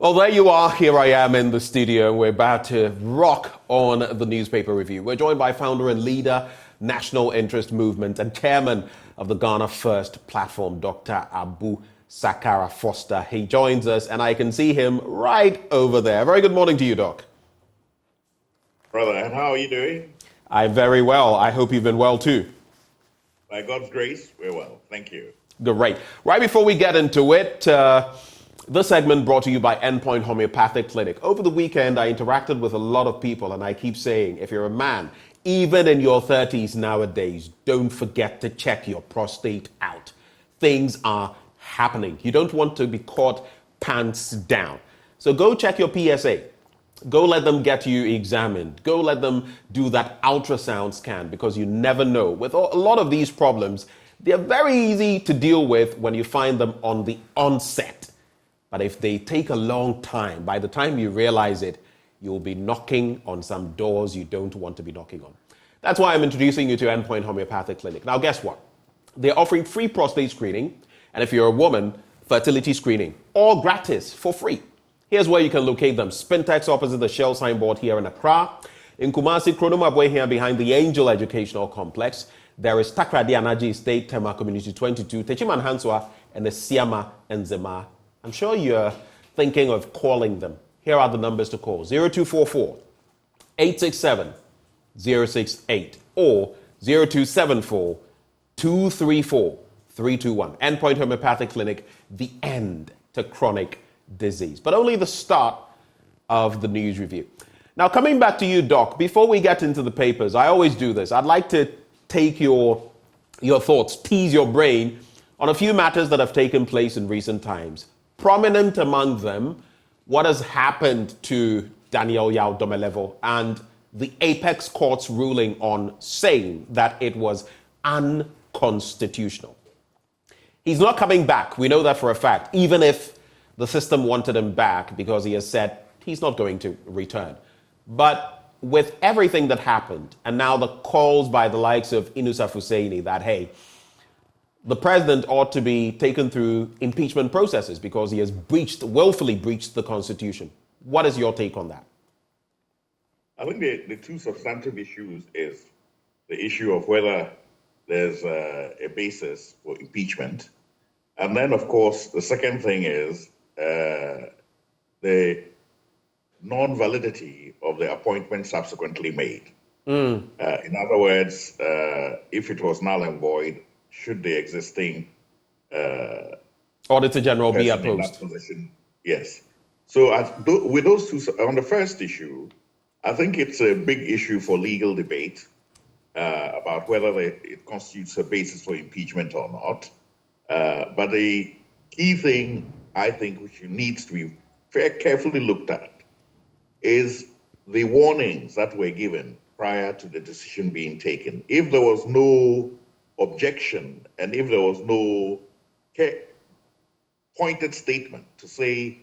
Well, there you are. Here I am in the studio. We're about to rock on the newspaper review. We're joined by founder and leader, National Interest Movement, and chairman of the Ghana First platform, Dr. Abu Sakara Foster. He joins us, and I can see him right over there. Very good morning to you, Doc. Brother, and how are you doing? I'm very well. I hope you've been well, too. By God's grace, we're well. Thank you. Great. Right before we get into it, this segment brought to you by Endpoint Homeopathic Clinic. Over the weekend, I interacted with a lot of people, and I keep saying, if you're a man, even in your 30s nowadays, don't forget to check your prostate out. Things are happening. You don't want to be caught pants down. So go check your PSA. Go let them get you examined. Go let them do that ultrasound scan, because you never know. With a lot of these problems, they're very easy to deal with when you find them on the onset. But if they take a long time, by the time you realize it, you'll be knocking on some doors you don't want to be knocking on. That's why I'm introducing you to Endpoint Homeopathic Clinic. Now, guess what? They're offering free prostate screening, and if you're a woman, fertility screening, all gratis, for free. Here's where you can locate them. Spintex opposite the Shell signboard here in Accra. In Kumasi, Kronoma here behind the Angel Educational Complex. There is Takrady Anaji Estate, Tema Community 22, Techiman Hanswa, and the Siama and Zema. I'm sure you're thinking of calling them. Here are the numbers to call: 0244 867 068 or 0274 234 321. Endpoint Homeopathic Clinic, the end to chronic disease. But only the start of the news review. Now, coming back to you, Doc, before we get into the papers, I always do this. I'd like to take your thoughts, tease your brain on a few matters that have taken place in recent times. Prominent among them, what has happened to Daniel Yao Domelevo and the Apex Court's ruling on saying that it was unconstitutional. He's not coming back. We know that for a fact, even if the system wanted him back, because he has said he's not going to return. But with everything that happened, and now the calls by the likes of Inusaf Husseini that, hey, the president ought to be taken through impeachment processes because he has willfully breached the Constitution. What is your take on that? I think the two substantive issues is the issue of whether there's a basis for impeachment. And then, of course, the second thing is the non-validity of the appointment subsequently made. In other words, if it was null and void, should the existing Auditor General be opposed? Yes. So with those two, on the first issue, I think it's a big issue for legal debate about whether it constitutes a basis for impeachment or not. But the key thing, I think, which needs to be very carefully looked at is the warnings that were given prior to the decision being taken. If there was no objection and if there was no pointed statement to say,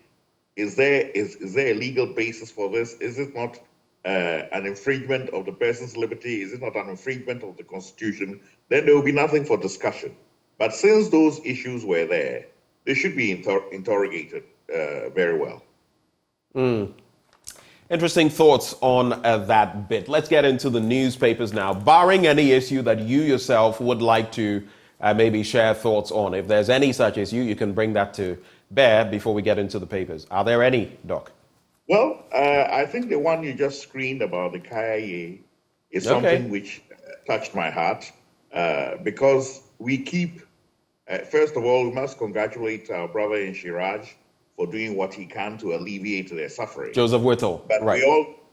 is there a legal basis for this? Is it not an infringement of the person's liberty? Is it not an infringement of the Constitution? Then there will be nothing for discussion. But since those issues were there, they should be interrogated very well. Interesting thoughts on that bit. Let's get into the newspapers now. Barring any issue that you yourself would like to maybe share thoughts on, if there's any such issue, you can bring that to bear before we get into the papers. Are there any, Doc? Well, I think the one you just screened about the KIA is something which touched my heart because we keep, first of all, we must congratulate our brother in Shiraj for doing what he can to alleviate their suffering. Joseph Whittle. But right.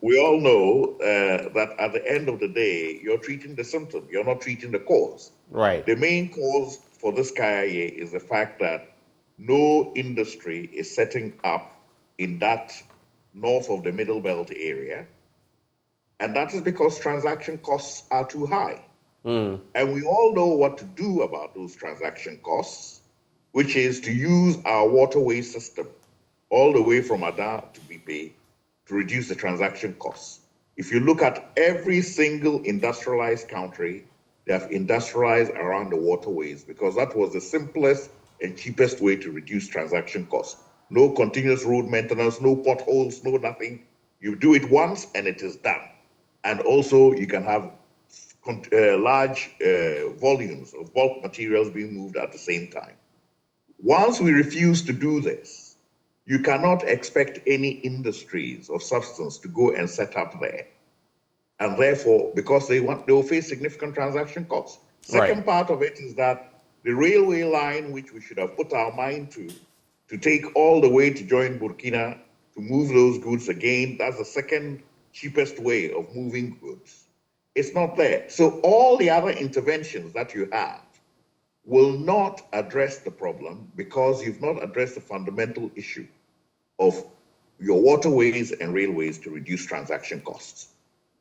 we all know that at the end of the day, you're treating the symptom. You're not treating the cause. Right. The main cause for this KIA is the fact that no industry is setting up in that north of the Middle Belt area. And that is because transaction costs are too high. And we all know what to do about those transaction costs, which is to use our waterway system all the way from Ada to PPA to reduce the transaction costs. If you look at every single industrialized country, they have industrialized around the waterways because that was the simplest and cheapest way to reduce transaction costs. no continuous road maintenance, no potholes, no nothing. You do it once and it is done. And also you can have large volumes of bulk materials being moved at the same time. Once we refuse to do this, you cannot expect any industries of substance to go and set up there. And therefore, because they will face significant transaction costs. Second part of it is that the railway line, which we should have put our mind to take all the way to join Burkina to move those goods again, that's the second cheapest way of moving goods. It's not there. So all the other interventions that you have will not address the problem because you've not addressed the fundamental issue of your waterways and railways to reduce transaction costs.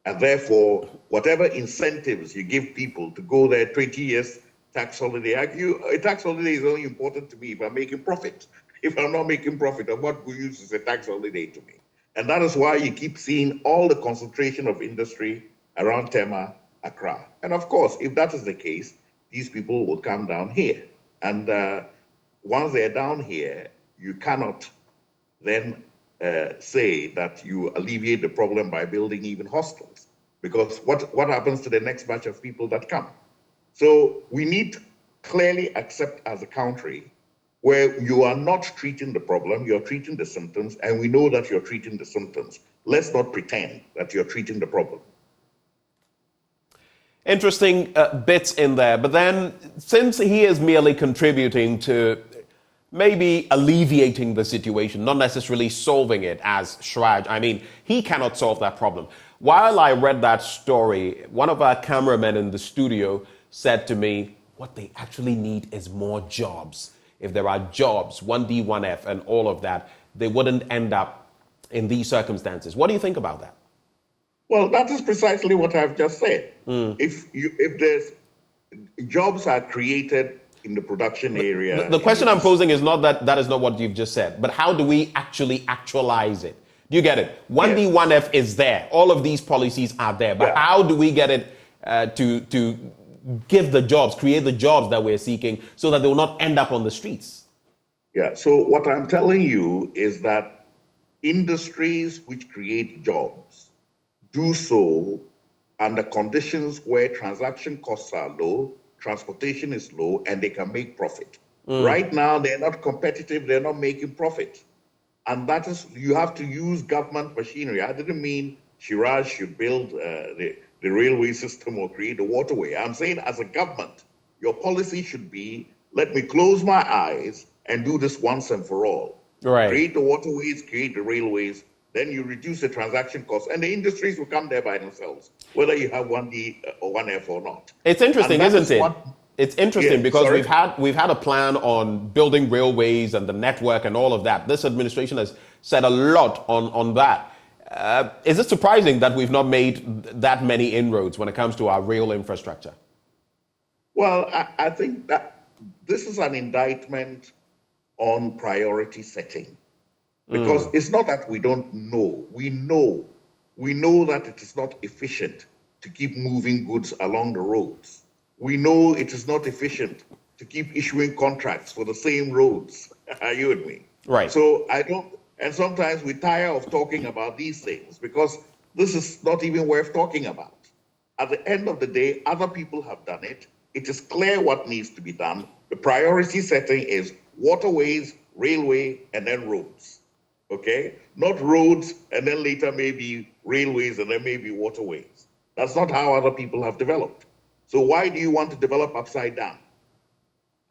And therefore, whatever incentives you give people to go there 20 years tax holiday, a tax holiday is only important to me if I'm making profit. If I'm not making profit, what good use is a tax holiday to me? And that is why you keep seeing all the concentration of industry around Tema, Accra. And of course, if that is the case, these people will come down here. And once they're down here, you cannot then say that you alleviate the problem by building even hostels. Because what happens to the next batch of people that come? So we need to clearly accept as a country where you are not treating the problem, you're treating the symptoms, and we know that you're treating the symptoms. Let's not pretend that you're treating the problem. Interesting bits in there. But then, since he is merely contributing to maybe alleviating the situation, not necessarily solving it as Shraj, I mean, he cannot solve that problem. While I read that story, one of our cameramen in the studio said to me, what they actually need is more jobs. If there are jobs, 1D, 1F, and all of that, they wouldn't end up in these circumstances. What do you think about that? Well, that is precisely what I've just said. If there's jobs are created in the production area. The question I'm posing is not that is not what you've just said, but how do we actually actualize it? Do you get it? 1D, 1F is there. All of these policies are there, but how do we get it to give the jobs, create the jobs that we're seeking so that they will not end up on the streets? Yeah, so what I'm telling you is that industries which create jobs do so under conditions where transaction costs are low, transportation is low, and they can make profit. Right now, they're not competitive, they're not making profit. And that is, you have to use government machinery. I didn't mean Shiraz should build the railway system or create a waterway. I'm saying as a government, your policy should be, let me close my eyes and do this once and for all. Right. Create the waterways, create the railways, then you reduce the transaction costs, and the industries will come there by themselves, whether you have 1D or 1F or not. It's interesting, isn't it? It's interesting because we've had a plan on building railways and the network and all of that. This administration has said a lot on that. Is it surprising that we've not made that many inroads when it comes to our rail infrastructure? Well, I think that this is an indictment on priority setting. Because it's not that we don't know. We know that it is not efficient to keep moving goods along the roads. We know it is not efficient to keep issuing contracts for the same roads. Are you with me? Right. So and sometimes we tire of talking about these things because this is not even worth talking about. At the end of the day, other people have done it. It is clear what needs to be done. The priority setting is waterways, railway, and then roads. Okay? Not roads, and then later maybe railways, and then maybe waterways. That's not how other people have developed. So why do you want to develop upside down?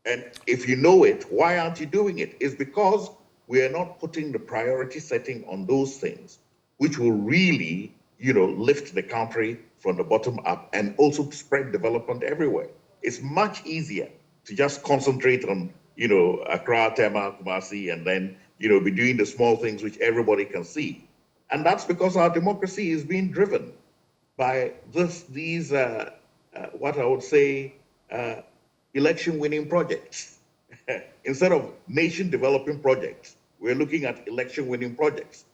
And if you know it, why aren't you doing it? It's because we are not putting the priority setting on those things, which will really, lift the country from the bottom up and also spread development everywhere. It's much easier to just concentrate on, Accra, Tema, Kumasi, and then be doing the small things which everybody can see. And that's because our democracy is being driven by these what I would say, election-winning projects. Instead of nation-developing projects, we're looking at election-winning projects.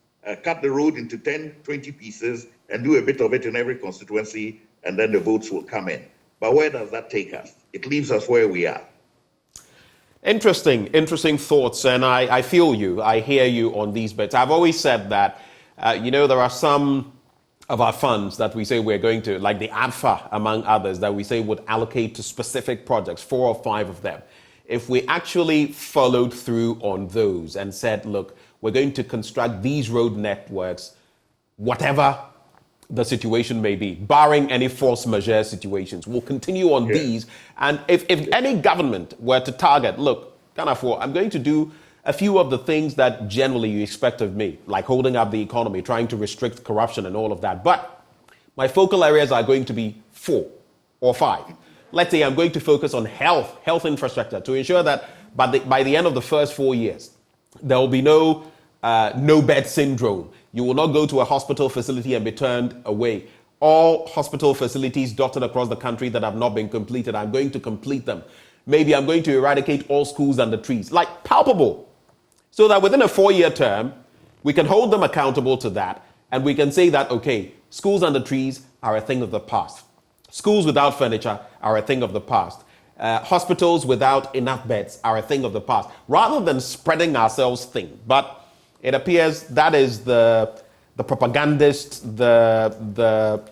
Cut the road into 10, 20 pieces and do a bit of it in every constituency, and then the votes will come in. But where does that take us? It leaves us where we are. Interesting thoughts, and I feel you. I hear you on these bits. I've always said that, there are some of our funds that we say we're going to, like the ADFA, among others, that we say would allocate to specific projects, 4 or 5 of them. If we actually followed through on those and said, look, we're going to construct these road networks, whatever the situation may be, barring any force majeure situations. We'll continue on these. And if any government were to target, look, Kanafo, I'm going to do a few of the things that generally you expect of me, like holding up the economy, trying to restrict corruption and all of that. But my focal areas are going to be 4 or 5. Let's say I'm going to focus on health infrastructure to ensure that by the end of the first 4 years, there will be no bed syndrome. You will not go to a hospital facility and be turned away. All hospital facilities dotted across the country that have not been completed, I'm going to complete them. Maybe I'm going to eradicate all schools under trees, like palpable. So that within a 4-year term, we can hold them accountable to that. And we can say that, okay, schools under trees are a thing of the past. Schools without furniture are a thing of the past. Hospitals without enough beds are a thing of the past. Rather than spreading ourselves thin. But it appears that is the propagandist, the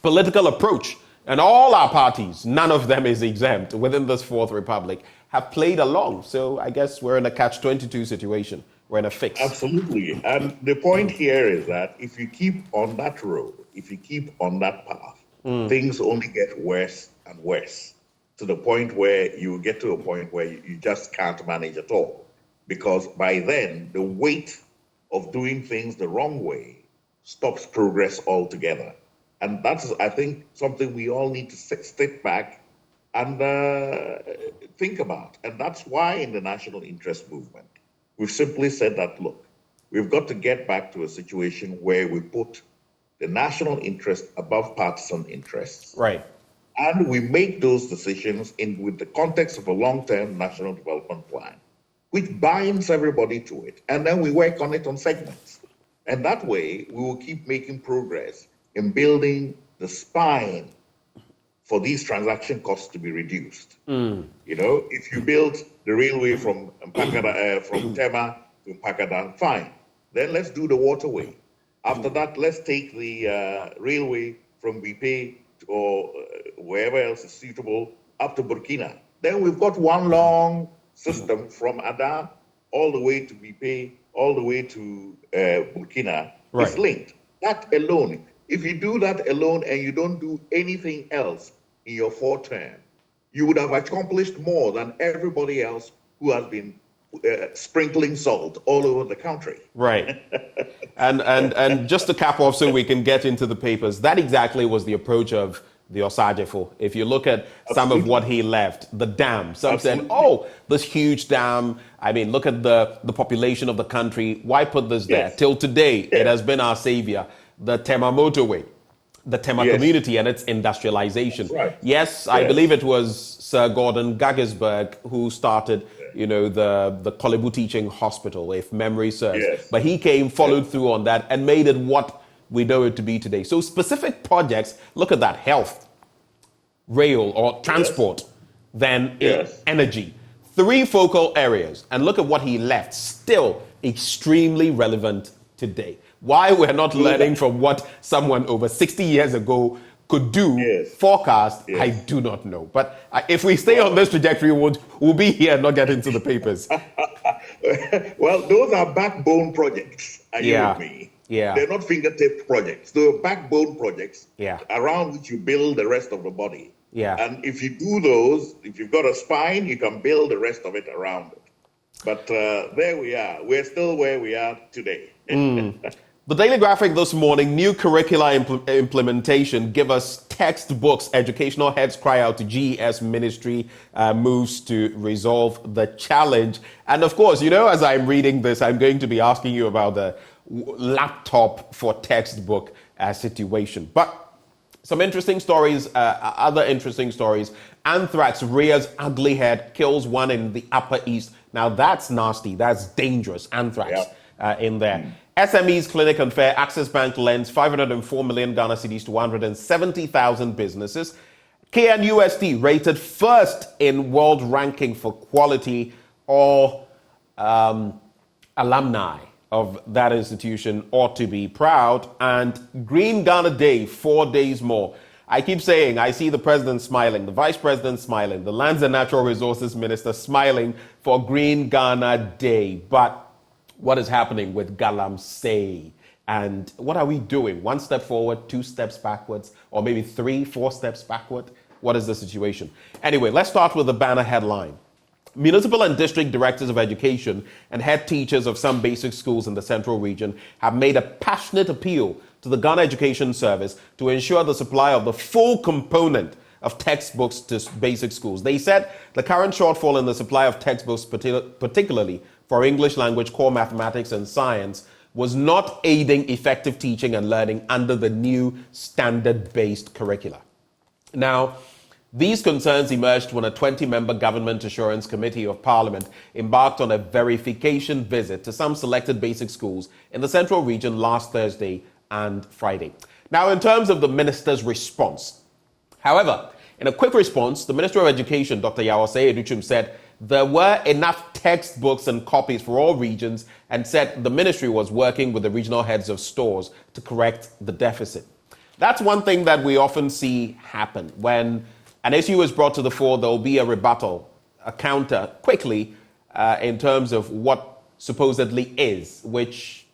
political approach. And all our parties, none of them is exempt within this Fourth Republic, have played along. So I guess we're in a catch-22 situation. We're in a fix. Absolutely. And the point here is that if you keep on that road, if you keep on that path, things only get worse and worse to the point where you get to a point where you just can't manage at all. Because by then, the weight of doing things the wrong way stops progress altogether. And that's, I think, something we all need to step back and think about. And that's why in the national interest movement, we've simply said that, look, we've got to get back to a situation where we put the national interest above partisan interests. Right. And we make those decisions with the context of a long-term national development plan, which binds everybody to it. And then we work on it on segments. And that way, we will keep making progress in building the spine for these transaction costs to be reduced. If you build the railway from Tema to Mpakadan, fine. Then let's do the waterway. After that, let's take the railway from Bipe or wherever else is suitable up to Burkina. Then we've got one long system from Ada all the way to Bipe, all the way to Burkina. Right. It's linked. That alone. If you do that alone and you don't do anything else in your 4th term, you would have accomplished more than everybody else who has been sprinkling salt all over the country. Right. and just to cap off so we can get into the papers, that exactly was the approach of the Osajefo. If you look at some of what he left, the dam, some said, oh, this huge dam, I mean, look at the population of the country. Why put this there? Till today, it has been our savior. The Tema motorway, the Tema community and its industrialization. Right. Yes, I believe it was Sir Gordon Gaggisberg who started, the Kolebu Teaching Hospital, if memory serves. Yes. But he followed through on that and made it what we know it to be today. So specific projects, look at that, health, rail or transport, then energy. 3 focal areas. And look at what he left, still extremely relevant today. Why we're not learning from what someone over 60 years ago could do, forecast, I do not know. But if we stay on this trajectory, we'll be here and not get into the papers. Well, those are backbone projects. Are you with me? Yeah. They're not fingertip projects. They're backbone projects around which you build the rest of the body. Yeah. And if you do those, if you've got a spine, you can build the rest of it around it. But there we are. We're still where we are today. The Daily Graphic this morning, new curricula implementation, give us textbooks. Educational heads cry out to GES ministry, moves to resolve the challenge. And of course, as I'm reading this, I'm going to be asking you about the laptop for textbook situation. But some interesting stories, other interesting stories. Anthrax rears ugly head, kills one in the Upper East. Now that's nasty. That's dangerous. Anthrax in there. SMEs Clinic and Fair, Access Bank lends 504 million Ghana cedis to 170,000 businesses. KNUST rated first in world ranking for quality all alumni of that institution ought to be proud. And Green Ghana Day, 4 days more. I keep saying, I see the president smiling, the vice president smiling, the Lands and Natural Resources Minister smiling for Green Ghana Day. But what is happening with Galamsey? And what are we doing? 1 step forward, 2 steps backwards, or maybe 3, 4 steps backward? What is the situation? Anyway, let's start with the banner headline. Municipal and district directors of education and head teachers of some basic schools in the central region have made a passionate appeal to the Ghana Education Service to ensure the supply of the full component of textbooks to basic schools. They said the current shortfall in the supply of textbooks, particularly for English language, core mathematics, and science, was not aiding effective teaching and learning under the new standard-based curricula. Now, these concerns emerged when a 20-member Government Assurance Committee of Parliament embarked on a verification visit to some selected basic schools in the Central Region last Thursday and Friday. Now, in terms of the minister's response, however, in a quick response, the Minister of Education, Dr. Yawase Educhum, said there were enough textbooks and copies for all regions and said the ministry was working with the regional heads of stores to correct the deficit. That's one thing that we often see happen. When an issue is brought to the fore, there will be a rebuttal, a counter quickly in terms of what supposedly is, which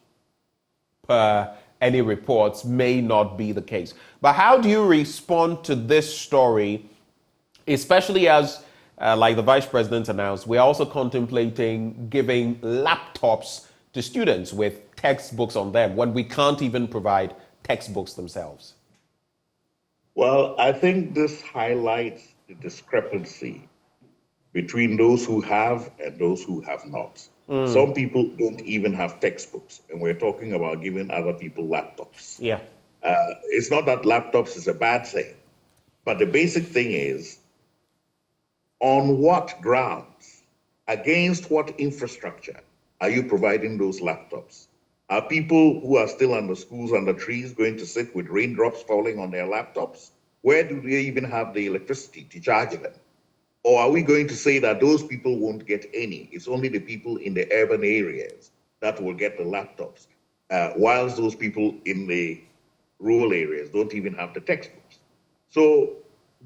per any reports may not be the case. But how do you respond to this story, especially as, like the Vice President announced, we're also contemplating giving laptops to students with textbooks on them when we can't even provide textbooks themselves? Well, I think this highlights the discrepancy between those who have and those who have not. Some people don't even have textbooks, and we're talking about giving other people laptops. Yeah. It's not that laptops is a bad thing, but the basic thing is, on what grounds, against what infrastructure are you providing those laptops? Are people who are still under schools, under trees, going to sit with raindrops falling on their laptops? Where do they even have the electricity to charge them? Or are we going to say that those people won't get any? It's only the people in the urban areas that will get the laptops, whilst those people in the rural areas don't even have the textbooks. So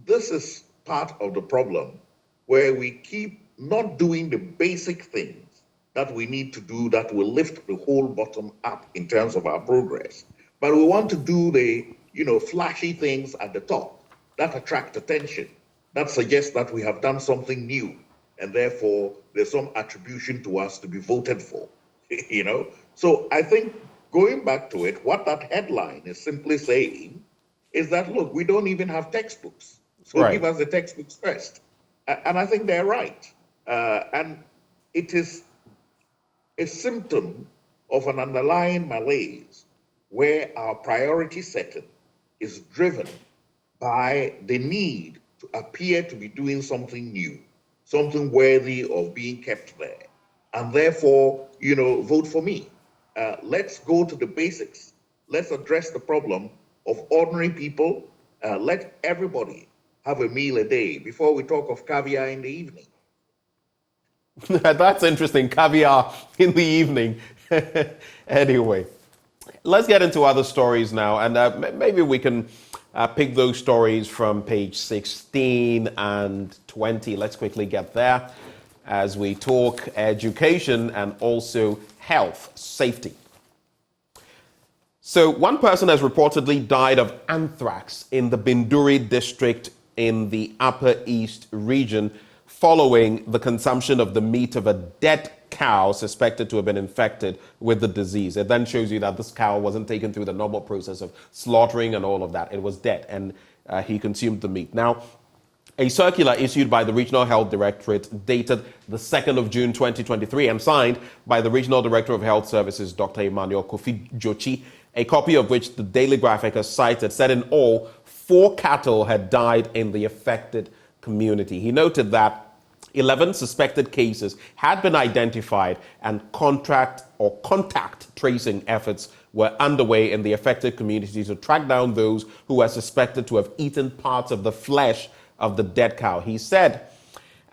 this is part of the problem, where we keep not doing the basic things that we need to do that will lift the whole bottom up in terms of our progress. But we want to do the, flashy things at the top that attract attention, that suggests that we have done something new, and therefore there's some attribution to us to be voted for, So I think going back to it, what that headline is simply saying is that, look, we don't even have textbooks. So Right. Give us the textbooks first. And I think they're right. And it is a symptom of an underlying malaise where our priority setting is driven by the need to appear to be doing something new, something worthy of being kept there. And therefore, vote for me. Let's go to the basics. Let's address the problem of ordinary people. Let everybody have a meal a day before we talk of caviar in the evening. That's interesting. Caviar in the evening. Anyway, let's get into other stories now. And maybe we can pick those stories from page 16 and 20. Let's quickly get there as we talk education and also health, safety. So one person has reportedly died of anthrax in the Binduri district in the Upper East region following the consumption of the meat of a dead cow suspected to have been infected with the disease. It then shows you that this cow wasn't taken through the normal process of slaughtering and all of that. It was dead, and he consumed the meat. Now, a circular issued by the Regional Health Directorate dated the 2nd of June 2023 and signed by the Regional Director of Health Services, Dr. Emmanuel Kofi Jochi, a copy of which the Daily Graphic has cited, said in all, 4 cattle had died in the affected community. He noted that 11 suspected cases had been identified and contact tracing efforts were underway in the affected communities to track down those who were suspected to have eaten parts of the flesh of the dead cow. He said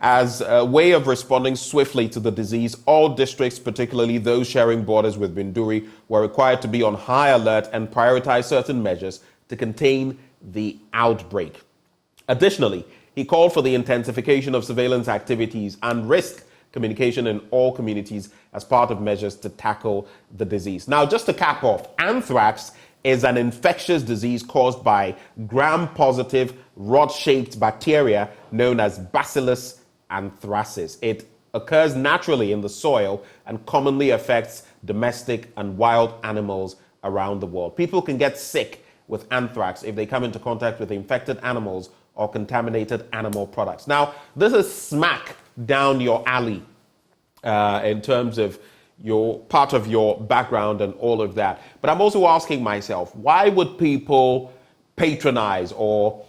as a way of responding swiftly to the disease, all districts, particularly those sharing borders with Binduri, were required to be on high alert and prioritize certain measures to contain the outbreak. Additionally, he called for the intensification of surveillance activities and risk communication in all communities as part of measures to tackle the disease. Now, just to cap off, anthrax is an infectious disease caused by gram-positive rod-shaped bacteria known as Bacillus anthracis. It occurs naturally in the soil and commonly affects domestic and wild animals around the world. People can get sick with anthrax if they come into contact with infected animals or contaminated animal products. Now, this is smack down your alley in terms of your part of your background and all of that. But I'm also asking myself, why would people patronize or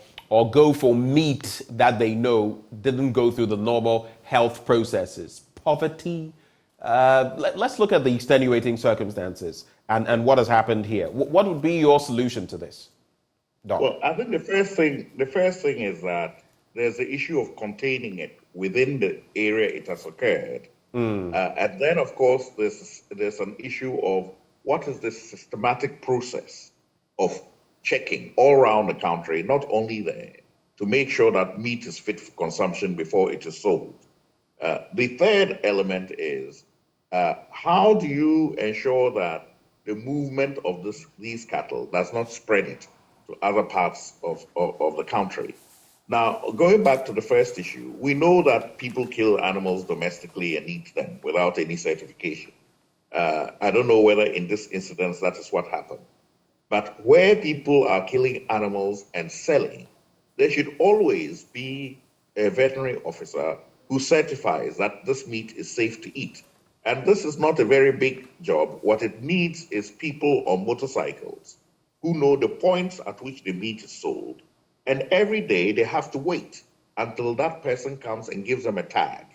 go for meat that they know didn't go through the normal health processes? Poverty? Let's look at the extenuating circumstances and what has happened here. What would be your solution to this, Doc? Well, I think the first thing is that there's the issue of containing it within the area it has occurred. And then, of course, there's an issue of what is the systematic process of checking all around the country, not only there, to make sure that meat is fit for consumption before it is sold. The third element is how do you ensure that the movement of these cattle does not spread it to other parts of the country? Now, going back to the first issue, we know that people kill animals domestically and eat them without any certification. I don't know whether in this incident that is what happened. But where people are killing animals and selling, there should always be a veterinary officer who certifies that this meat is safe to eat. And this is not a very big job. What it needs is people on motorcycles who know the points at which the meat is sold. And every day they have to wait until that person comes and gives them a tag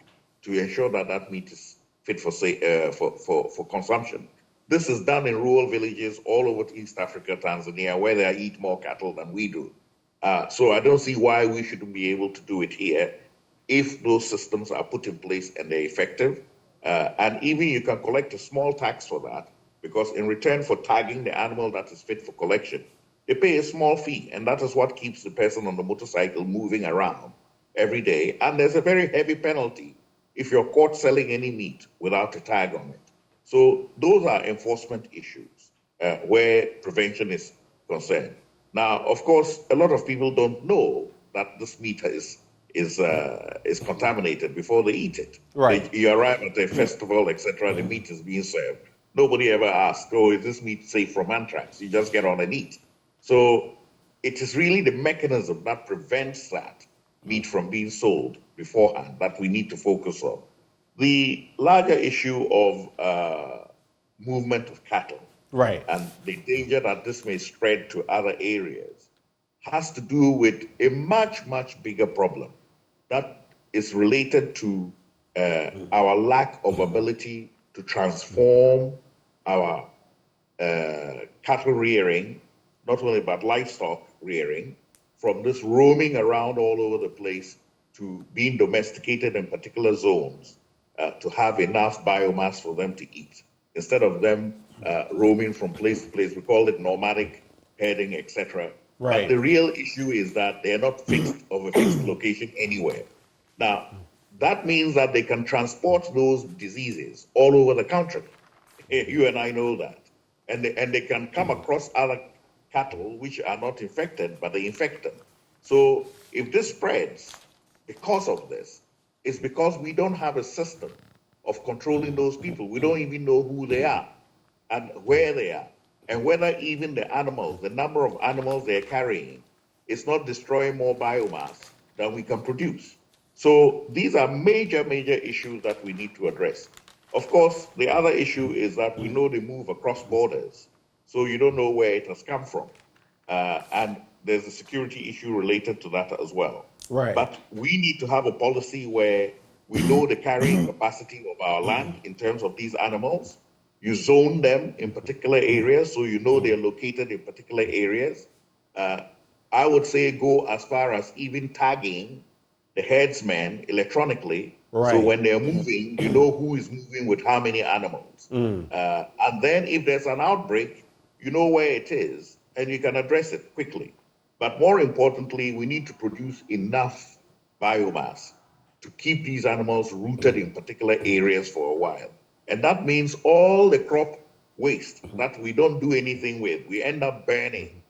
to ensure that that meat is fit for consumption. This is done in rural villages all over East Africa, Tanzania, where they eat more cattle than we do. So I don't see why we shouldn't be able to do it here if those systems are put in place and they're effective. And even you can collect a small tax for that, because in return for tagging the animal that is fit for collection, they pay a small fee, and that is what keeps the person on the motorcycle moving around every day. And there's a very heavy penalty if you're caught selling any meat without a tag on it. So those are enforcement issues where prevention is concerned. Now, of course, a lot of people don't know that this meat is contaminated before they eat it. Right. You arrive at a festival, etc., the meat is being served. Nobody ever asks, oh, is this meat safe from anthrax? You just get on and eat. So it is really the mechanism that prevents that meat from being sold beforehand that we need to focus on. The larger issue of movement of cattle, right, and the danger that this may spread to other areas has to do with a much, much bigger problem that is related to our lack of ability to transform our cattle rearing, not only but livestock rearing, from this roaming around all over the place to being domesticated in particular zones to have enough biomass for them to eat, instead of them roaming from place to place. We call it nomadic herding, etc. Right. But the real issue is that they're not fixed of a fixed location anywhere. Now, that means that they can transport those diseases all over the country. You and I know that. And they can come across other cattle which are not infected, but they infect them. So if this spreads because of this, it's because we don't have a system of controlling those people. We don't even know who they are and where they are, and whether even the animals, the number of animals they're carrying, is not destroying more biomass than we can produce. So these are major, major issues that we need to address. Of course, the other issue is that we know they move across borders, so you don't know where it has come from. And there's a security issue related to that as well. Right. But we need to have a policy where we know the carrying capacity of our land in terms of these animals. You zone them in particular areas, so you know they're located in particular areas. I would say go as far as even tagging the herdsmen electronically. Right. So when they're moving, you know who is moving with how many animals. And then if there's an outbreak, you know where it is and you can address it quickly. But more importantly, we need to produce enough biomass to keep these animals rooted in particular areas for a while. And that means all the crop waste that we don't do anything with, we end up burning.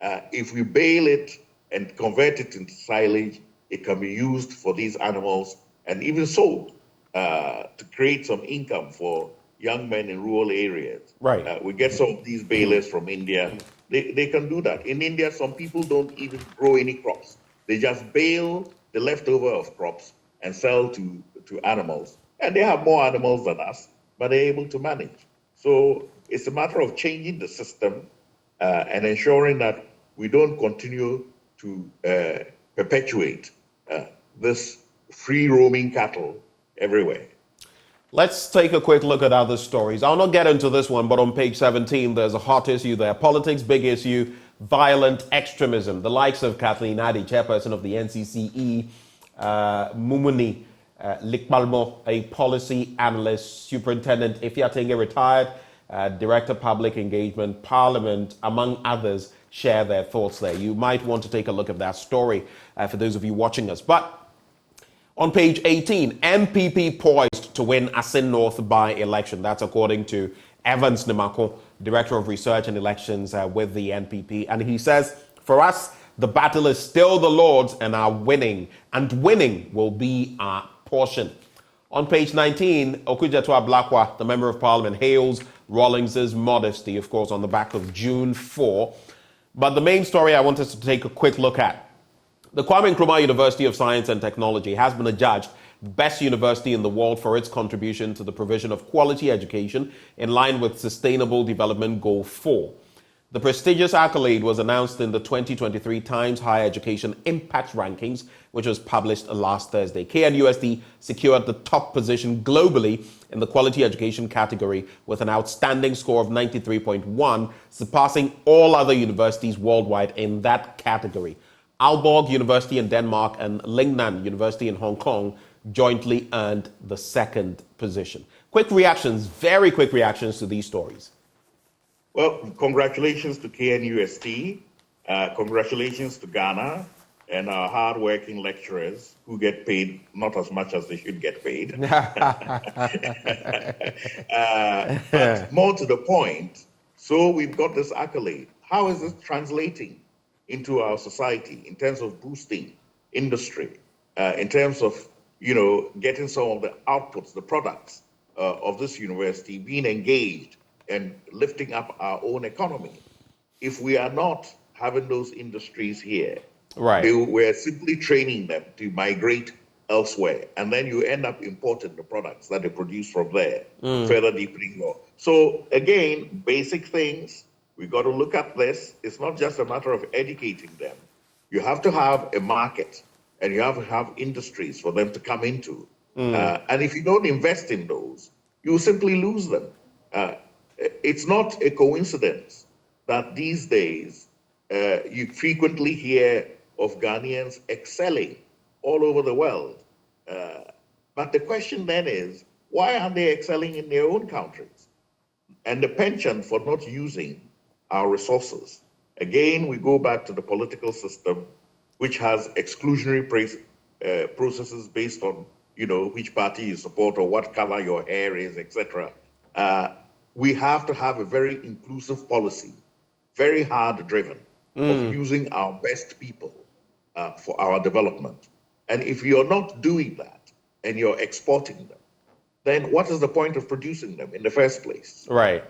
If we bale it and convert it into silage, it can be used for these animals and even sold to create some income for young men in rural areas. Right. We get some of these balers from India. They can do that. In India, some people don't even grow any crops. They just bale the leftover of crops and sell to animals. And they have more animals than us, but they're able to manage. So it's a matter of changing the system and ensuring that we don't continue to perpetuate this free roaming cattle everywhere. Let's take a quick look at other stories. I'll not get into this one, but on page 17, there's a hot issue there. Politics, big issue, violent extremism. The likes of Kathleen Addy, chairperson of the NCCE, Mumuni Likbalmo, a policy analyst, Superintendent Ifyatenge, retired, Director Public Engagement, Parliament, among others, share their thoughts there. You might want to take a look at that story for those of you watching us. But on page 18, MPP poised to win Asin North by-election. That's according to Evans Nimako, Director of Research and Elections with the NPP. And he says, for us, the battle is still the Lord's and winning will be our portion. On page 19, Okudzeto Ablakwa, the Member of Parliament, hails Rawlings's modesty, of course, on the back of June 4. But the main story I want us to take a quick look at. The Kwame Nkrumah University of Science and Technology has been adjudged best university in the world for its contribution to the provision of quality education in line with Sustainable Development Goal 4. The prestigious accolade was announced in the 2023 Times Higher Education Impact Rankings, which was published last Thursday. KNUST secured the top position globally in the quality education category with an outstanding score of 93.1, surpassing all other universities worldwide in that category. Aalborg University in Denmark and Lingnan University in Hong Kong jointly earned the second position. Quick reactions, very quick reactions to these stories. Well, congratulations to KNUST, congratulations to Ghana and our hardworking lecturers who get paid not as much as they should get paid. But more to the point, so we've got this accolade. How is this translating into our society in terms of boosting industry, in terms of, getting some of the outputs, the products of this university being engaged and lifting up our own economy? If we are not having those industries here, right, we're simply training them to migrate elsewhere, and then you end up importing the products that they produce from there, further deepening law. So again, basic things. We got to look at this. It's not just a matter of educating them. You have to have a market and you have to have industries for them to come into. And if you don't invest in those, you simply lose them. It's not a coincidence that these days you frequently hear of Ghanaians excelling all over the world. But the question then is, why aren't they excelling in their own countries? And the penchant for not using our resources. Again, we go back to the political system, which has exclusionary processes based on, which party you support or what color your hair is, etc. We have to have a very inclusive policy, very hard driven, of using our best people for our development. And if you're not doing that and you're exporting them, then what is the point of producing them in the first place? Right.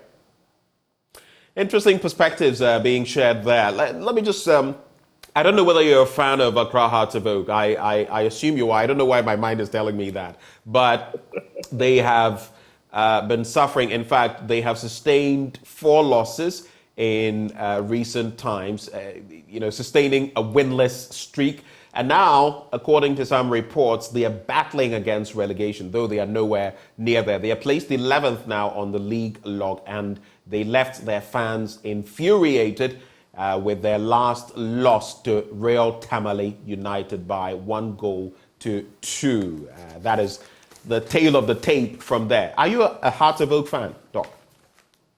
Interesting perspectives being shared there. Let me just, I don't know whether you're a fan of Accra Hearts of Oak. I assume you are. I don't know why my mind is telling me that. But they have been suffering. In fact, they have sustained 4 losses in recent times, sustaining a winless streak. And now, according to some reports, they are battling against relegation, though they are nowhere near there. They are placed 11th now on the league log, and they left their fans infuriated with their last loss to Real Tamale United by 1-0 to 2. That is the tail of the tape from there. Are you a Hearts of Oak fan, Doc?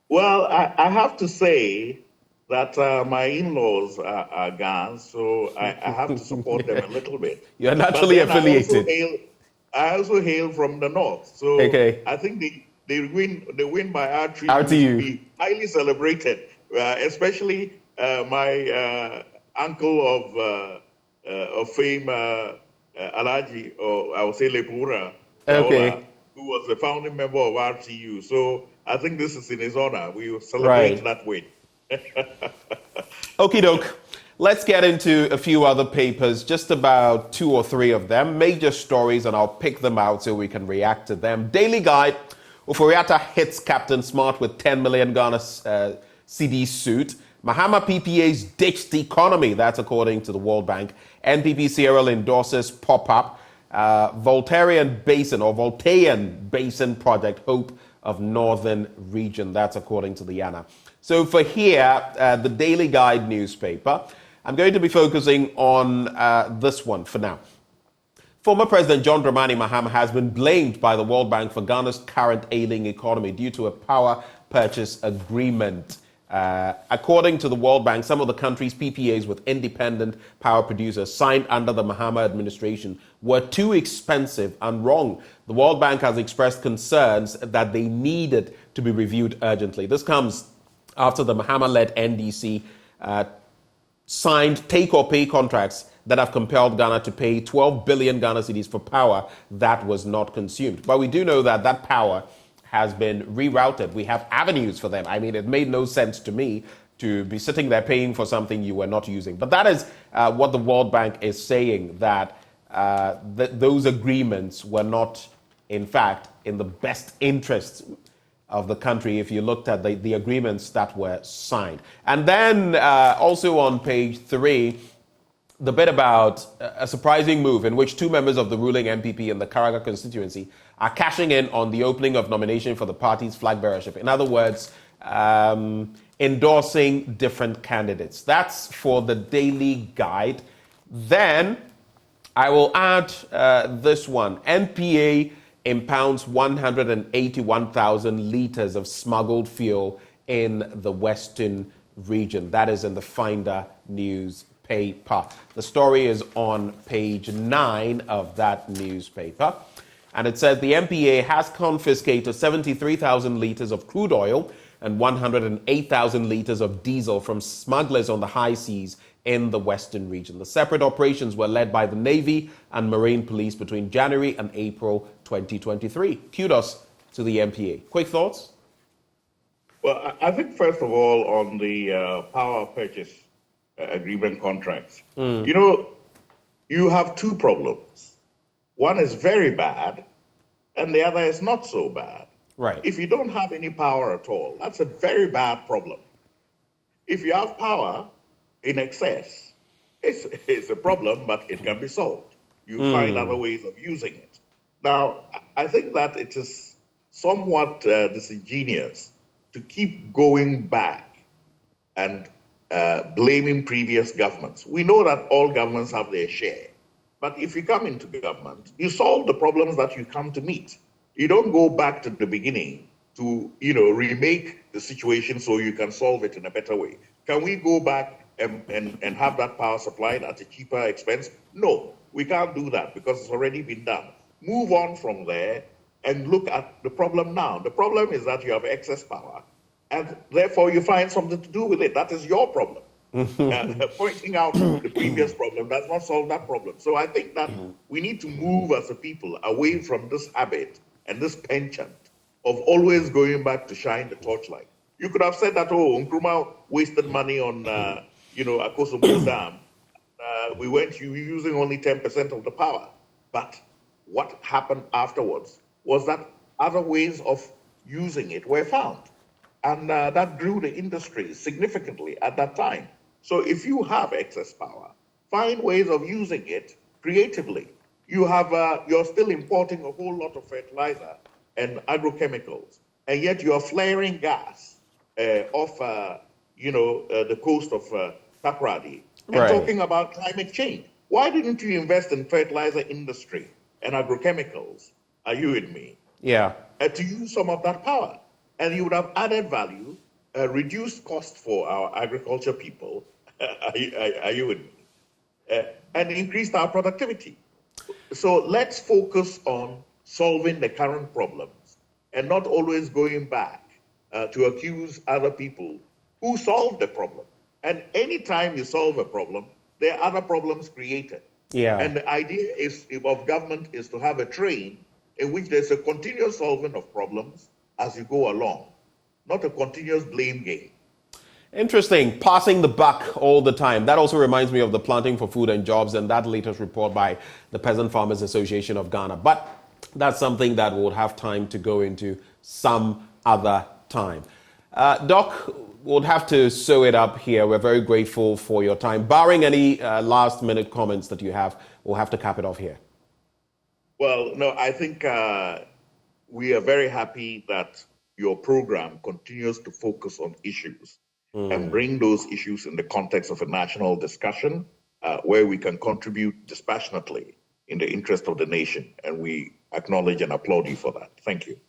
Well, I have to say that my in-laws are Ghans, so I have to support them a little bit. You're naturally affiliated. I also hail from the north, so okay. I think they win by RTU. RTU. Be highly celebrated, especially my uncle of fame, Alaji, or I would say Lepura, who was the founding member of RTU. So I think this is in his honor. We will celebrate that win. Okie doke. Let's get into a few other papers, just about 2 or 3 of them, major stories, and I'll pick them out so we can react to them. Daily Guide, Uforiata hits Captain Smart with 10 million Ghana CD suit. Mahama PPA's ditched the economy, that's according to the World Bank. NPP Sierra endorses pop-up. Voltairean Basin project, hope of Northern Region, that's according to the YANA. So for here, the Daily Guide newspaper, I'm going to be focusing on this one for now. Former President John Dramani Mahama has been blamed by the World Bank for Ghana's current ailing economy due to a power purchase agreement. According to the World Bank, some of the country's PPAs with independent power producers signed under the Mahama administration were too expensive and wrong. The World Bank has expressed concerns that they needed to be reviewed urgently. This comes after the Mahama-led NDC signed take-or-pay contracts that have compelled Ghana to pay 12 billion Ghana cedis for power that was not consumed. But we do know that that power has been rerouted. We have avenues for them. I mean, it made no sense to me to be sitting there paying for something you were not using. But that is what the World Bank is saying, that those agreements were not, in fact, in the best interests of the country if you looked at the agreements that were signed. And then also on page 3, the bit about a surprising move in which 2 members of the ruling MPP in the Karaga constituency are cashing in on the opening of nomination for the party's flag bearership. In other words, endorsing different candidates. That's for the Daily Guide. Then I will add this one. NPA impounds 181,000 liters of smuggled fuel in the Western region. That is in the Finder newspaper. The story is on page 9 of that newspaper. And it says the MPA has confiscated 73,000 liters of crude oil and 108,000 liters of diesel from smugglers on the high seas in the Western region. The separate operations were led by the Navy and Marine Police between January and April 2023. Kudos to the MPA. Quick thoughts? Well, I think first of all on the power purchase agreement contracts, you know, you have 2 problems. One is very bad, and the other is not so bad. Right. If you don't have any power at all, that's a very bad problem. If you have power in excess, it's a problem, but it can be solved. You find other ways of using it. Now, I think that it is somewhat disingenuous to keep going back and blaming previous governments. We know that all governments have their share. But if you come into government, you solve the problems that you come to meet. You don't go back to the beginning to, remake the situation so you can solve it in a better way. Can we go back and have that power supplied at a cheaper expense? No, we can't do that because it's already been done. Move on from there and look at the problem now. The problem is that you have excess power and therefore you find something to do with it. That is your problem. Pointing out the previous problem does not solve that problem. So I think that we need to move as a people away from this habit and this penchant of always going back to shine the torchlight. You could have said that, Nkrumah wasted money on, Akosombo Dam. We were using only 10% of the power. But what happened afterwards was that other ways of using it were found. And that grew the industry significantly at that time. So if you have excess power, find ways of using it creatively. You're still importing a whole lot of fertilizer and agrochemicals, and yet you're flaring gas off, the coast of Takoradi and talking about climate change. Why didn't you invest in fertilizer industry and agrochemicals? Are you with me? Yeah. To use some of that power. And you would have added value, reduced cost for our agriculture people. Are you with me? And increased our productivity. So let's focus on solving the current problems and not always going back to accuse other people who solved the problem. And anytime you solve a problem, there are other problems created. Yeah. And the idea of government is to have a train in which there's a continuous solving of problems as you go along, not a continuous blame game. Interesting. Passing the buck all the time. That also reminds me of the Planting for Food and Jobs and that latest report by the Peasant Farmers Association of Ghana. But that's something that we'll have time to go into some other time. Doc, we'll have to sew it up here. We're very grateful for your time. Barring any last-minute comments that you have, we'll have to cap it off here. Well, no, I think we are very happy that your program continues to focus on issues and bring those issues in the context of a national discussion where we can contribute dispassionately in the interest of the nation. And we acknowledge and applaud you for that. Thank you.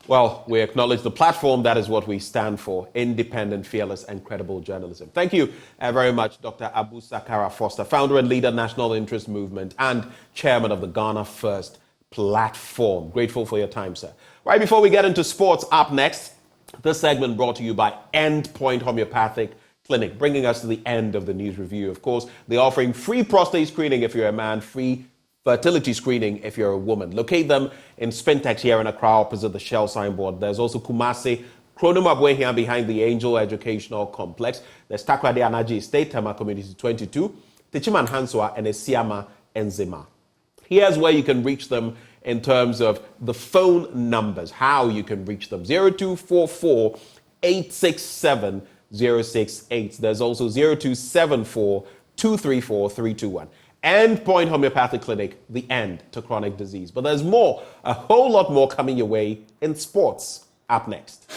Well, we acknowledge the platform. That is what we stand for: independent, fearless, and credible journalism. Thank you very much, Dr. Abu Sakara Foster, founder and leader, National Interest Movement, and chairman of the Ghana First platform. Grateful for your time, sir. Right before we get into sports, up next, this segment brought to you by Endpoint Homeopathic Clinic, bringing us to the end of the news review. Of course, they're offering free prostate screening if you're a man, free fertility screening if you're a woman. Locate them in Spintex here in Accra, opposite the Shell signboard. There's also Kumasi, Kronumabwe here behind the Angel Educational Complex. There's Takrade Anaji Estate, Tema Community 22, Tichiman Hanswa, and Esiama Enzima. Here's where you can reach them in terms of the phone numbers, how you can reach them. 0244 867 068. There's also 0274 234 321. Endpoint Homeopathic Clinic, the end to chronic disease. But there's more, a whole lot more coming your way in sports. Up next.